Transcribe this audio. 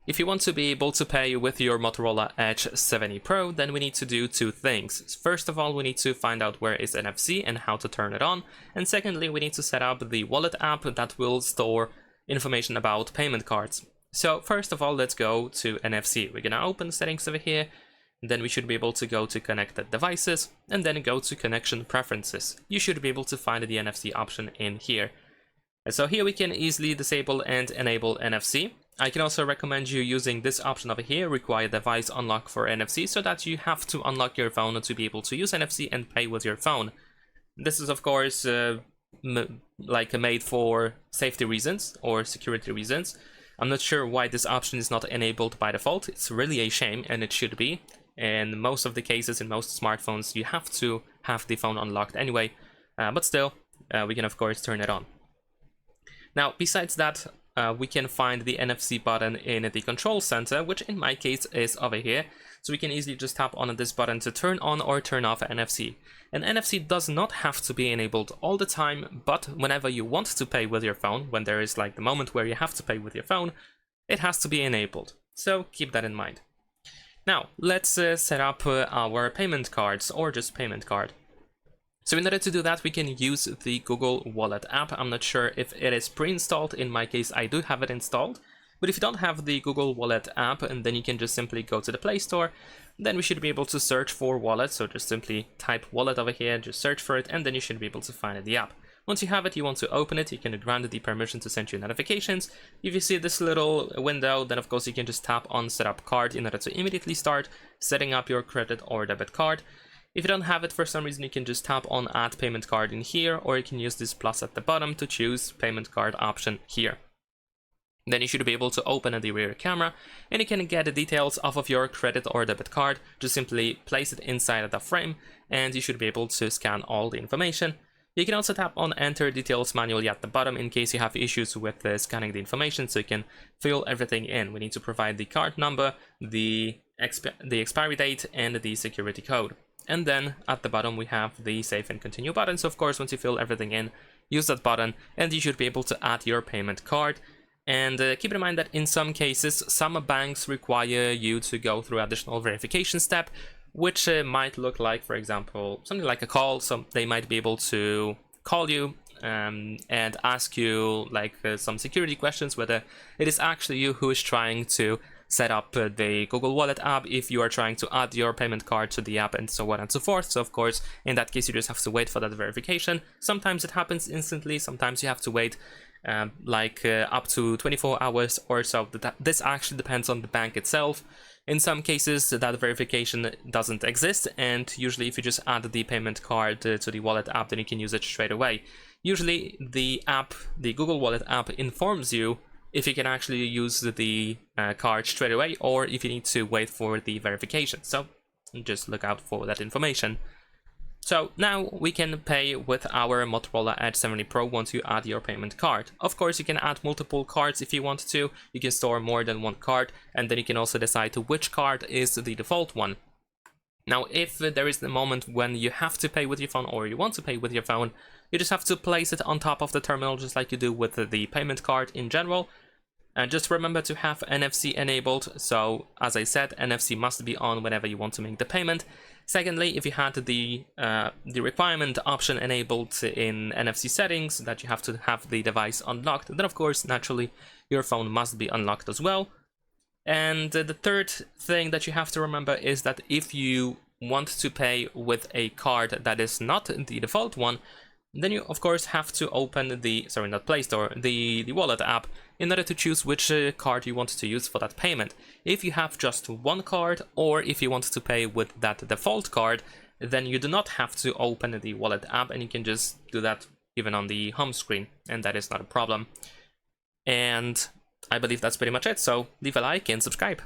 If you want to be able to pay with your Motorola Edge 70 Pro, then we need to do two things. First of all, we need to find out where is NFC and how to turn it on. And secondly, we need to set up the wallet app that will store information about payment cards. So first of all, let's go to NFC. We're gonna open the settings over here. Then we should be able to go to connected devices and then go to connection preferences. You should be able to find the NFC option in here. And so here we can easily disable and enable NFC. I can also recommend you using this option over here, require device unlock for NFC, so that you have to unlock your phone to be able to use NFC and pay with your phone. This is of course made for safety reasons or security reasons. I'm not sure why this option is not enabled by default. It's really a shame, and it should be. In most of the cases, in most smartphones, you have to have the phone unlocked anyway, but still, we can of course turn it on. Now, besides that, we can find the NFC button in the control center, which in my case is over here. So we can easily just tap on this button to turn on or turn off NFC. And NFC does not have to be enabled all the time, but whenever you want to pay with your phone, when there is like the moment where you have to pay with your phone, it has to be enabled. So keep that in mind. Now, let's set up our payment cards, or just payment card. So in order to do that, we can use the Google Wallet app. I'm not sure if it is pre-installed. In my case, I do have it installed. But if you don't have the Google Wallet app, and then you can just simply go to the Play Store, then we should be able to search for wallet. So just simply type wallet over here, just search for it, and then you should be able to find the app. Once you have it, you want to open it, you can grant the permission to send you notifications. If you see this little window, then of course you can just tap on set up card in order to immediately start setting up your credit or debit card. If you don't have it for some reason, you can just tap on add payment card in here, or you can use this plus at the bottom to choose payment card option here. Then you should be able to open the rear camera, and you can get the details off of your credit or debit card. Just simply place it inside of the frame, and you should be able to scan all the information. You can also tap on enter details manually at the bottom in case you have issues with scanning the information, so you can fill everything in. We need to provide the card number, the expiry date, and the security code. And then at the bottom we have the save and continue button. So of course, once you fill everything in, use that button and you should be able to add your payment card. And keep in mind that in some cases, some banks require you to go through additional verification step, which might look like, for example, something like a call. So they might be able to call you and ask you like some security questions, whether it is actually you who is trying to set up the Google Wallet app, if you are trying to add your payment card to the app, and so on and so forth. So of course, in that case, you just have to wait for that verification. Sometimes it happens instantly, sometimes you have to wait up to 24 hours or so. This actually depends on the bank itself. In some cases, that verification doesn't exist, and usually if you just add the payment card to the wallet app, then you can use it straight away. Usually the Google Wallet app informs you if you can actually use the card straight away, or if you need to wait for the verification. So just look out for that information. So now we can pay with our Motorola Edge 70 Pro once you add your payment card. Of course, you can add multiple cards if you want to. You can store more than one card, and then you can also decide which card is the default one. Now, if there is the moment when you have to pay with your phone, or you want to pay with your phone, you just have to place it on top of the terminal, just like you do with the payment card in general. And just remember to have NFC enabled. So as I said, NFC must be on whenever you want to make the payment. Secondly, if you had the requirement option enabled in NFC settings, that you have to have the device unlocked, then of course, naturally, your phone must be unlocked as well. And the third thing that you have to remember is that if you want to pay with a card that is not the default one, then you of course have to open the Play Store, the wallet app, in order to choose which card you want to use for that payment. If you have just one card, or if you want to pay with that default card, then you do not have to open the wallet app, and you can just do that even on the home screen, and that is not a problem. And I believe that's pretty much it, so leave a like and subscribe.